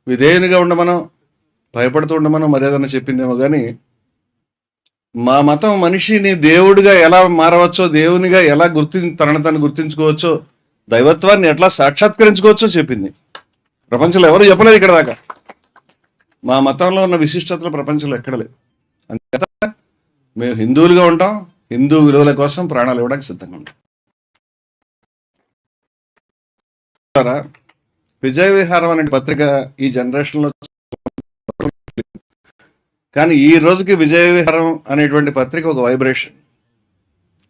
విధేయునిగా ఉండమనో భయపడుతూ ఉండమనో మర్యాదన చెప్పిందేమో కానీ మా మతం మనిషిని దేవుడిగా ఎలా మారవచ్చో, దేవునిగా ఎలా తనను గుర్తించుకోవచ్చో, దైవత్వాన్ని ఎట్లా సాక్షాత్కరించుకోవచ్చో చెప్పింది. ప్రపంచంలో ఎవరు చెప్పలేదు ఇక్కడ దాకా. మా మతంలో ఉన్న విశిష్టతలు ప్రపంచంలో ఎక్కడ లేదు. అందుచేత మేము హిందువులుగా ఉంటాం, హిందూ విలువల కోసం ప్రాణాలు ఇవ్వడానికి సిద్ధంగా ఉంటాం. విజయ విహారం అనే పత్రిక ఈ జనరేషన్లో, కానీ ఈ రోజుకి విజయ విహారం అనేటువంటి పత్రిక ఒక వైబ్రేషన్.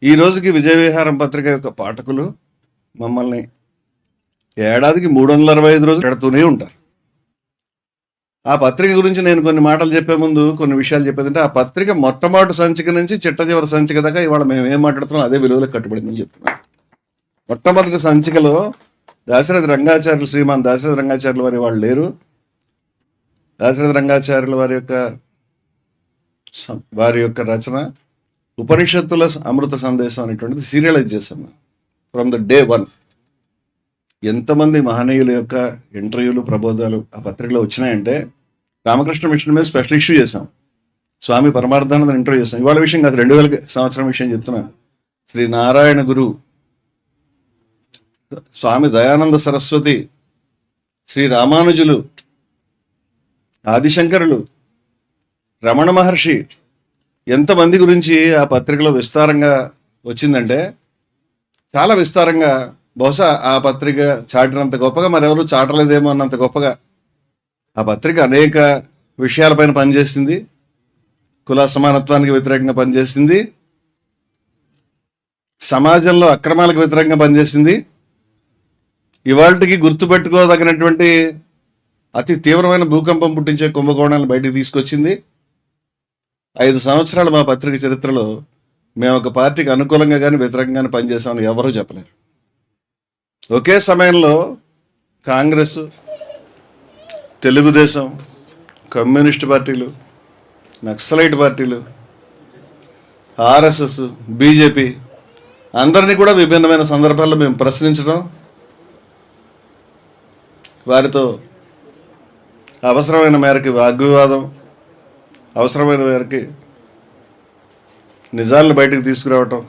ఈ రోజుకి విజయ విహారం పత్రిక యొక్క పాఠకులు మమ్మల్ని ఏడాదికి 365 రోజులు పెడుతూనే ఉంటారు. ఆ పత్రిక గురించి నేను కొన్ని మాటలు చెప్పే ముందు కొన్ని విషయాలు చెప్పేదంటే, ఆ పత్రిక మొట్టమొదటి సంచిక నుంచి చిట్ట చివరి సంచిక దాకా ఇవాళ మేము ఏం మాట్లాడుతున్నాం అదే విలువలకు కట్టుబడిందని చెప్తున్నాం. మొట్టమొదటి సంచికలో దాశరథి రంగాచార్యులు, శ్రీమాన్ దాశరథి రంగాచార్యుల వారి వాళ్ళు లేరు. దాశరథి రంగాచార్యుల వారి యొక్క రచన ఉపనిషత్తుల అమృత సందేశం అనేటువంటిది సీరియలైజ్ చేశాం ఫ్రమ్ ద డే 1. ఎంతమంది మహనీయుల యొక్క ఇంటర్వ్యూలు, ప్రబోధాలు ఆ పత్రికలో వచ్చినాయంటే, రామకృష్ణ మిషన్ మీద స్పెషల్ ఇష్యూ చేశాం, స్వామి పరమార్థానంద ఇంటర్వ్యూ చేశాం. ఇవాళ విషయం కాదు, 2000 సంవత్సరం విషయం చెప్తున్నాను. శ్రీ నారాయణ గురు, స్వామి దయానంద సరస్వతి, శ్రీ రామానుజులు, ఆదిశంకరులు, రమణ మహర్షి, ఎంతమంది గురించి ఆ పత్రికలో విస్తారంగా వచ్చిందంటే, చాలా విస్తారంగా. బహుశా ఆ పత్రిక చాటినంత గొప్పగా మరెవరు చాటలేదేమో అన్నంత గొప్పగా ఆ పత్రిక అనేక విషయాలపైన పనిచేసింది. కుల సమానత్వానికి వ్యతిరేకంగా పనిచేసింది, సమాజంలో అక్రమాలకు వ్యతిరేకంగా పనిచేసింది. ఇవాళకి గుర్తుపెట్టుకోదగినటువంటి అతి తీవ్రమైన భూకంపం పుట్టించే కుంభకోణాలను బయటికి తీసుకొచ్చింది. 5 సంవత్సరాలు మా పత్రిక చరిత్రలో మేము ఒక పార్టీకి అనుకూలంగా కానీ వ్యతిరేకంగానే పనిచేసామని ఎవరూ చెప్పలేరు. ఒకే సమయంలో కాంగ్రెస్, తెలుగుదేశం, కమ్యూనిస్ట్ పార్టీలు, నక్సలైట్ పార్టీలు, ఆర్ఎస్ఎస్, బీజేపీ అందరినీ కూడా విభిన్నమైన సందర్భాల్లో మేము ప్రశ్నించడం, వారితో అవసరమైన మేరకు వాగ్వివాదం, అవసరమైన మేరకు నిజాలను బయటకు తీసుకురావటం,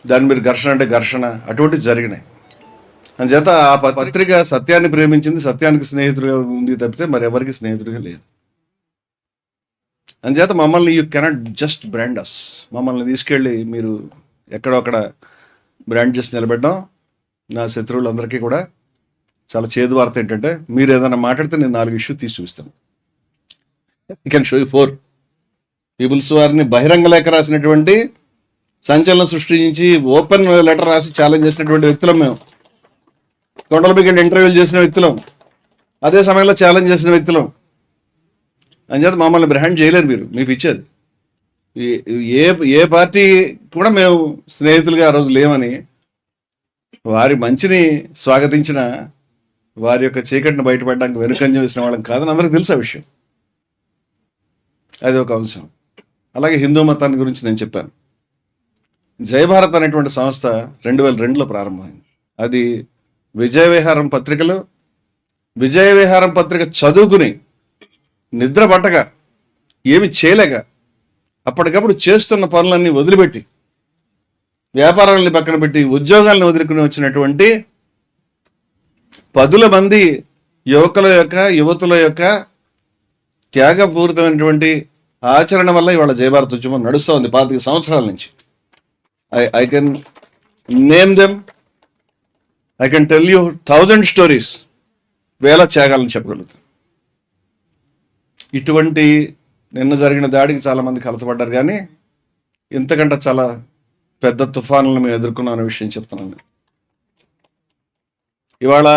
దాని మీద ఘర్షణ అంటే ఘర్షణ, అటువంటివి జరిగినాయి. అందుచేత ఆ పత్రిక సత్యాన్ని ప్రేమించింది, సత్యానికి స్నేహితుడిగా ఉంది తప్పితే మరి ఎవరికి స్నేహితుడిగా లేదు. అందుచేత మమ్మల్ని యూ కెనాట్ జస్ట్ బ్రాండ్ అస్. మమ్మల్ని తీసుకెళ్ళి మీరు ఎక్కడొక్కడ బ్రాండ్ చేసి నిలబెట్టడం నా శత్రువులందరికీ కూడా చాలా చేదు వార్త ఏంటంటే, మీరు ఏదైనా మాట్లాడితే నేను 4 ఇష్యూ తీసి చూపిస్తాను. I can show you 4. People's వారిని బహిరంగ లేఖ రాసినటువంటి, సంచలనం సృష్టించి ఓపెన్ లెటర్ రాసి ఛాలెంజ్ చేసినటువంటి వ్యక్తులం మేము. కొండలపైకి ఇంటర్వ్యూలు చేసిన వ్యక్తులం, అదే సమయంలో ఛాలెంజ్ చేసిన వ్యక్తులం. అంచేత మమ్మల్ని బ్రాండ్ చేయలేరు మీరు, మీకు ఇచ్చేది. ఏ పార్టీ కూడా మేము స్నేహితులుగా ఆ రోజు లేమని, వారి మంచిని స్వాగతించిన, వారి యొక్క చీకటిని బయటపడడానికి వెనుకంజ వేసిన వాళ్ళం కాదని అందరికీ తెలుసు ఆ విషయం. అది ఒక అంశం. అలాగే హిందూ మతాన్ని గురించి నేను చెప్పాను. జయభారత్ అనేటువంటి సంస్థ 2002లో ప్రారంభమైంది. అది విజయ విహారం పత్రికలో, విజయ విహారం పత్రిక చదువుకుని నిద్ర పట్టక, ఏమి చేయలేక, అప్పటికప్పుడు చేస్తున్న పనులన్నీ వదిలిపెట్టి, వ్యాపారాలని పక్కన పెట్టి, ఉద్యోగాలను వదులుకుని వచ్చినటువంటి 10 మంది యువతుల యొక్క త్యాగపూరితమైనటువంటి ఆచరణ వల్ల ఇవాళ జయభారత్ ఉద్యమం నడుస్తూ ఉంది 25 సంవత్సరాల నుంచి. I can name them. I can tell you 1000 stories. వేల త్యాగాలను చెప్పగలుగుతాం. ఇటువంటి నిన్న జరిగిన దాడికి చాలామంది కలతపడ్డారు, కానీ ఇంతకంటే చాలా పెద్ద తుఫానులను మేము ఎదుర్కొన్న అనే విషయం చెప్తున్నాను. ఇవాళ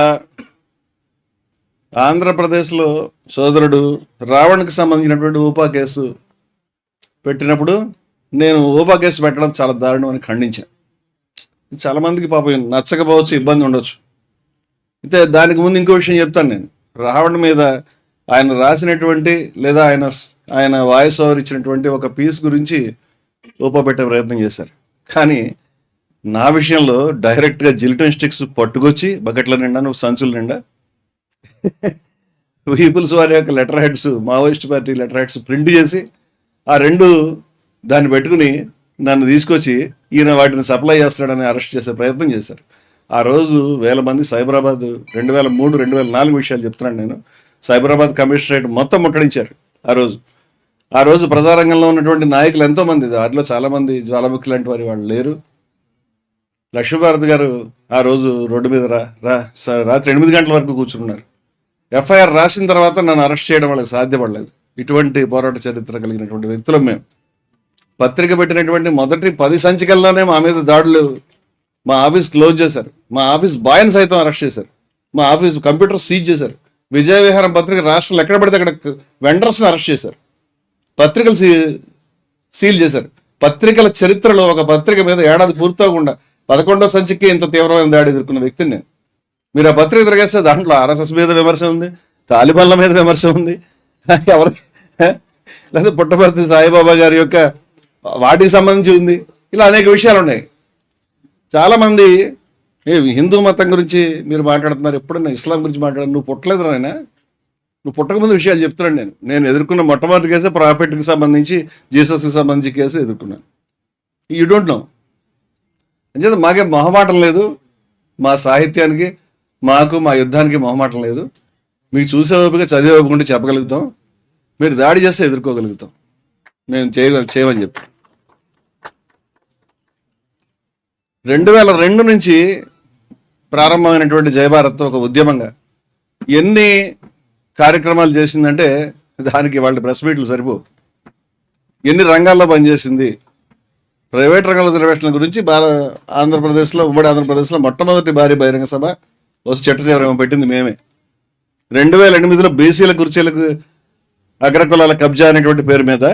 ఆంధ్రప్రదేశ్లో సోదరుడు రావణ్కి సంబంధించినటువంటి ఊపా కేసు పెట్టినప్పుడు నేను ఊపా కేసు పెట్టడం చాలా దారుణం అని ఖండించాను. చాలామందికి పాపం నచ్చకపోవచ్చు, ఇబ్బంది ఉండొచ్చు. అయితే దానికి ముందు ఇంకో విషయం చెప్తాను. నేను రావణ్ మీద ఆయన రాసినటువంటి లేదా ఆయన వాయిస్ ఓవర్ ఇచ్చినటువంటి ఒక పీస్ గురించి ఊపా పెట్టే ప్రయత్నం చేశారు. కానీ నా విషయంలో డైరెక్ట్గా జిల్టన్ స్టిక్స్ పట్టుకొచ్చి బకెట్ల నిండా, నువ్వు సంచుల నిండా పీపుల్స్ వారి యొక్క letter heads, Maoist party letter heads print చేసి ఆ రెండు దాన్ని పెట్టుకుని నన్ను తీసుకొచ్చి ఈయన వాటిని సప్లై చేస్తాడని అరెస్ట్ చేసే ప్రయత్నం చేశారు. ఆ రోజు వేల మంది సైబరాబాద్ 2003, 2004 విషయాలు చెప్తున్నాను నేను. సైబరాబాద్ కమిషనరేట్ మొత్తం ముట్టడించారు ఆ రోజు ప్రజారంగంలో ఉన్నటువంటి నాయకులు ఎంతోమంది, వాటిలో చాలామంది జ్వాలాముఖి లాంటి వారి వాళ్ళు లేరు. లక్ష్మీభారతి గారు ఆ రోజు రోడ్డు మీద రాత్రి 8 గంటల వరకు కూర్చున్నారు. ఎఫ్ఐఆర్ రాసిన తర్వాత నన్ను అరెస్ట్ చేయడం వాళ్ళకి సాధ్యపడలేదు. ఇటువంటి పోరాట చరిత్ర కలిగినటువంటి వ్యక్తులం మేము. పత్రిక పెట్టినటువంటి మొదటి 10 సంచికల్లోనే మా మీద దాడులు, మా ఆఫీస్ క్లోజ్ చేశారు, మా ఆఫీస్ బాయ్ని సైతం అరెస్ట్ చేశారు, మా ఆఫీస్ కంప్యూటర్ సీజ్ చేశారు. విజయ విహారం పత్రిక రాష్ట్రంలో ఎక్కడ పడితే అక్కడ వెండర్స్ని అరెస్ట్ చేశారు, పత్రికలు సీల్ చేశారు. పత్రికల చరిత్రలో ఒక పత్రిక మీద ఏడాది పూర్తవకుండా 11వ సంచికి ఇంత తీవ్రమైన దాడి ఎదుర్కొన్న వ్యక్తిని నేను. మీరు ఆ పత్రిక తిరగేస్తే దాంట్లో ఆర్ఎస్ఎస్ మీద విమర్శ ఉంది, తాలిబాన్ల మీద విమర్శ ఉంది, ఎవరు లేదా పుట్టపర్తి సాయిబాబా గారి యొక్క వాటికి సంబంధించి ఉంది. ఇలా అనేక విషయాలు ఉన్నాయి. చాలామంది హిందూ మతం గురించి మీరు మాట్లాడుతున్నారు, ఎప్పుడన్నా ఇస్లాం గురించి మాట్లాడారు. నువ్వు పుట్టలేదు నాయన, నువ్వు పుట్టకముందు విషయాలు చెప్తున్నాను. నేను ఎదుర్కొన్న మొట్టమొదటి కేసు ప్రాఫిట్కి సంబంధించి, జీసస్కి సంబంధించి కేసు ఎదుర్కొన్నాను. You don't know. అంచేత మాకే మొహమాటం లేదు, మా సాహిత్యానికి, మాకు, మా యుద్ధానికి మొహమాటం లేదు. మీకు చూసే ఓపిక, చదివే ఓపిక ఉంటే చెప్పగలుగుతాం, మీరు దాడి చేస్తే ఎదుర్కోగలుగుతాం. మేము చేయమని చెప్పి 2002 నుంచి ప్రారంభమైనటువంటి జయభారత్ ఒక ఉద్యమంగా ఎన్ని కార్యక్రమాలు చేసిందంటే దానికి వాళ్ళ ప్రెస్ మీట్లు సరిపో. ఎన్ని రంగాల్లో పనిచేసింది. ప్రైవేట్ రంగాల రిజర్వేషన్ల గురించి ఆంధ్రప్రదేశ్లో, ఉమ్మడి ఆంధ్రప్రదేశ్లో మొట్టమొదటి భారీ బహిరంగ సభ చట్టసభ పెట్టింది మేమే. 2008లో బీసీల కుర్చీలకు అగ్రకులాల కబ్జా అనేటువంటి పేరు మీద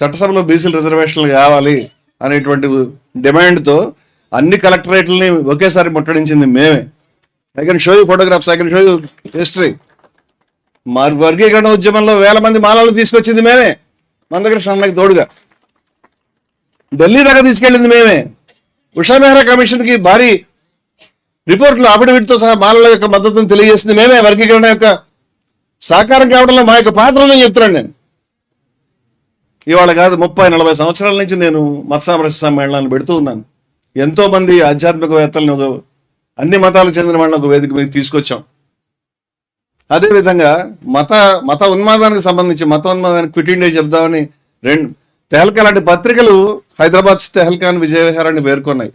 చట్టసభలో బీసీల రిజర్వేషన్లు కావాలి అనేటువంటి డిమాండ్తో అన్ని కలెక్టరేట్లని ఒకేసారి ముట్టడించింది మేమే. I can show you photographs, I can show you history. మా వర్గీకరణ ఉద్యమంలో 1000 మంది మాలలు తీసుకొచ్చింది మేమే, మందకృష్ణ అన్నకి తోడుగా. ఢిల్లీ దాకా తీసుకెళ్ళింది మేమే. ఉషా మెహ్రా కమిషన్కి భారీ రిపోర్ట్లు, అఫిడవిట్తో సహా మాలల యొక్క మద్దతును తెలియజేసింది మేమే. వర్గీకరణ యొక్క సాకారం కావడంలో మా యొక్క పాత్రలను చెప్తున్నాను నేను. ఇవాళ కాదు, 30-40 సంవత్సరాల నుంచి నేను మత సామరస్య సమ్మేళనాలను పెడుతూ ఉన్నాను. ఎంతోమంది ఆధ్యాత్మికవేత్తలను, అన్ని మతాలకు చెందిన వాళ్ళని ఒక వేదిక మీద తీసుకొచ్చాం. అదేవిధంగా మత ఉన్మాదానికి సంబంధించి, మత ఉన్మాదానికి క్విట్ ఇండియా చెప్దామని తెహల్కా లాంటి పత్రికలు హైదరాబాద్ తెహల్కాని విజయ విహారాన్ని పేర్కొన్నాయి.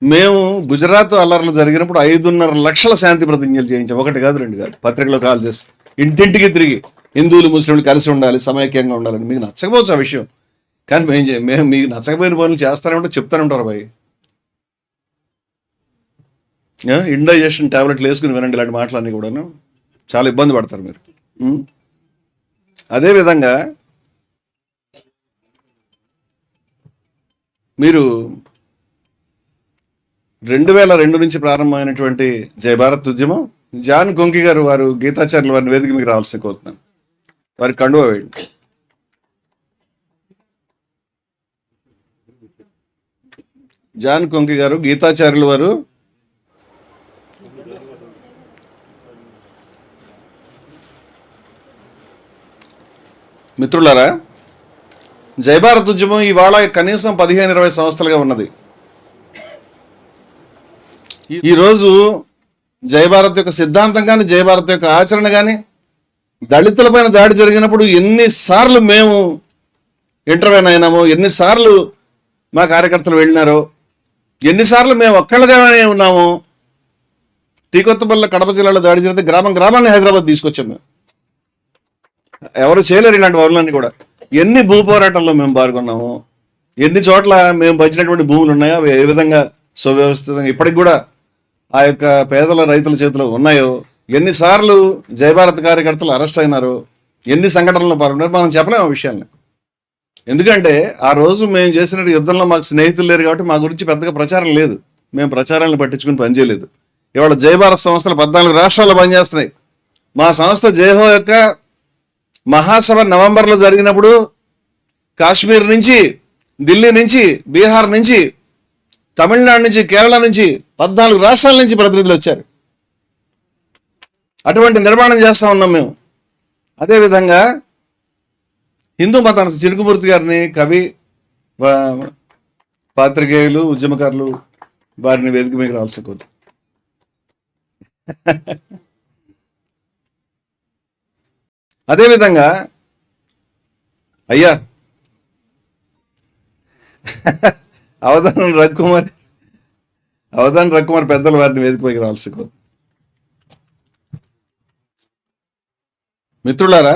మేము గుజరాత్ అల్లర్లు జరిగినప్పుడు 5.5 లక్షల శాంతి ప్రతిజ్ఞలు చేయించాం. 1 కాదు 2 కాదు, పత్రికలో కాల్ చేసి ఇంటింటికి తిరిగి హిందువులు ముస్లింలు కలిసి ఉండాలి, సమైక్యంగా ఉండాలని. మీకు నచ్చకపోవచ్చు ఆ విషయం, కానీ మేము మీకు నచ్చకపోయిన పనులు చేస్తానే ఉంటే చెప్తానే ఉంటారు. బాయ్, ఇండైజెషన్ టాబ్లెట్లు వేసుకుని వినండి, ఇలాంటి మాటలన్నీ కూడాను చాలా ఇబ్బంది పడతారు మీరు. అదేవిధంగా మీరు 2002 నుంచి ప్రారంభమైనటువంటి జయభారత్ ఉద్యమం, జాన్ కొంకి గారు, వారు గీతాచార్యులు వారిని వేదిక మీకు రావాల్సిన కోరుతున్నాను. వారికి కండువా వేయండి. జాన్ కొంకి గారు, గీతాచార్యులు వారు. మిత్రులారా, జయభారత్ ఉద్యమం ఇవాళ కనీసం 15-20 సంవత్సరాలుగా ఉన్నది. ఈరోజు జయభారత్ యొక్క సిద్ధాంతం కానీ, జయభారత్ యొక్క ఆచరణ కానీ, దళితులపైన దాడి జరిగినప్పుడు ఎన్నిసార్లు మేము ఇంటర్వ్యూన్ అయినామో, ఎన్నిసార్లు మా కార్యకర్తలు వెళ్ళినారో, ఎన్నిసార్లు మేము ఒక్కళ్ళగానే ఉన్నాము. టీకొత్తపల్లి కడప జిల్లాలో దాడి జరిగితే గ్రామాన్ని హైదరాబాద్ తీసుకొచ్చాం మేము. ఎవరు చేయలేరు ఇలాంటి వరులన్నీ కూడా. ఎన్ని భూ పోరాటాల్లో మేము పాల్గొన్నాము, ఎన్ని చోట్ల మేము పంచినటువంటి భూములు ఉన్నాయో అవి ఏ విధంగా సువ్యవస్థితంగా ఇప్పటికి కూడా ఆ యొక్క పేదల రైతుల చేతిలో ఉన్నాయో, ఎన్నిసార్లు జయభారత్ కార్యకర్తలు అరెస్ట్ అయినారో, ఎన్ని సంఘటనలు పాల్గొన్నారు, మనం చెప్పలేము ఆ విషయాన్ని. ఎందుకంటే ఆ రోజు మేము చేసిన యుద్ధంలో మాకు స్నేహితులు లేరు కాబట్టి మా గురించి పెద్దగా ప్రచారం లేదు, మేము ప్రచారాలను పట్టించుకుని పనిచేయలేదు. ఇవాళ జయభారత్ సంస్థలు 14 రాష్ట్రాల్లో పనిచేస్తున్నాయి. మా సంస్థ జయహో యొక్క మహాసభ నవంబర్లో జరిగినప్పుడు కాశ్మీర్ నుంచి, ఢిల్లీ నుంచి, బీహార్ నుంచి, తమిళనాడు నుంచి, కేరళ నుంచి 14 రాష్ట్రాల నుంచి ప్రతినిధులు వచ్చారు. అటువంటి నిర్మాణం చేస్తూ ఉన్నాం మేము. అదేవిధంగా హిందూ మతానికి చిలుకుమూర్తి గారిని కవి, పాత్రికేయులు, ఉద్యమకారులు వారిని వేదిక మీకు రావాల్సి కోరు. అదేవిధంగా అయ్యా అవధానం రఘుకుమార్ పెద్దలు వారిని వేదిక పైకి రావాల్సి కోరు. మిత్రులారా,